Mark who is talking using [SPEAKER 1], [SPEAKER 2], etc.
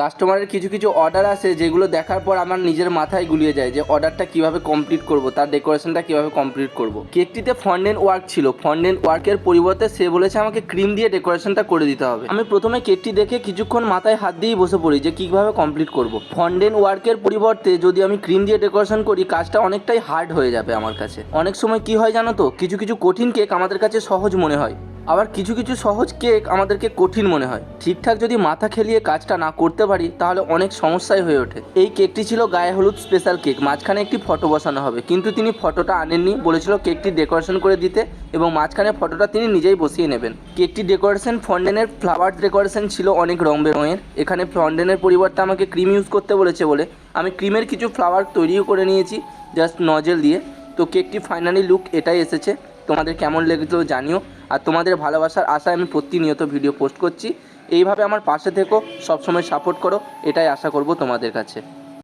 [SPEAKER 1] কাস্টমারের কিছু কিছু অর্ডার আসে যেগুলো দেখার পর আমার নিজের মাথায় গুলিয়ে যায় যে অর্ডারটা কীভাবে কমপ্লিট করব, তার ডেকোরেশনটা কীভাবে কমপ্লিট করব। কেকটিতে ফন্ডেন্ট ওয়ার্ক ছিল, ফন্ডেন্ট ওয়ার্কের পরিবর্তে সে বলেছে আমাকে ক্রিম দিয়ে ডেকোরেশনটা করে দিতে হবে। আমি প্রথমে কেকটি দেখে কিছুক্ষণ মাথায় হাত দিয়েই বসে পড়ি যে কীভাবে কমপ্লিট করব। ফন্ডেন্ট ওয়ার্কের পরিবর্তে যদি আমি ক্রিম দিয়ে ডেকোরেশন করি কাজটা অনেকটাই হার্ড হয়ে যাবে আমার কাছে। অনেক সময় কি হয় জানো তো, কিছু কিছু কঠিন কেক আমাদের কাছে সহজ মনে হয়, আবার কিছু কিছু সহজ কেক আমাদেরকে কঠিন মনে হয়। ঠিকঠাক যদি মাথা খেলিয়ে কাজটা না করতে পারি তাহলে অনেক সমস্যাই হয়ে ওঠে। এই কেকটি ছিল গায়ে হলুদ স্পেশাল কেক, মাঝখানে একটি ফটো বসানো হবে, কিন্তু তিনি ফটোটা আনেননি, বলেছিল কেকটি ডেকোরেশন করে দিতে এবং মাঝখানে ফটোটা তিনি নিজেই বসিয়ে নেবেন। কেকটি ডেকোরেশন ফন্ডেনের ফ্লাওয়ার ডেকোরেশন ছিল অনেক রং বেরঙের। এখানে ফন্ডেনের পরিবর্তে আমাকে ক্রিম ইউজ করতে বলেছে বলে আমি ক্রিমের কিছু ফ্লাওয়ার তৈরিও করে নিয়েছি জাস্ট নজেল দিয়ে। তো কেকটি ফাইনালি লুক এটাই এসেছে। তোমাদের কেমন লেগেছিল জানিও, আর তোমাদের ভালোবাসার আশায় আমি প্রতিনিয়ত ভিডিও পোস্ট করছি। এইভাবে আমার পাশে থেকো, সবসময় সাপোর্ট করো, এটাই আশা করব তোমাদের কাছে।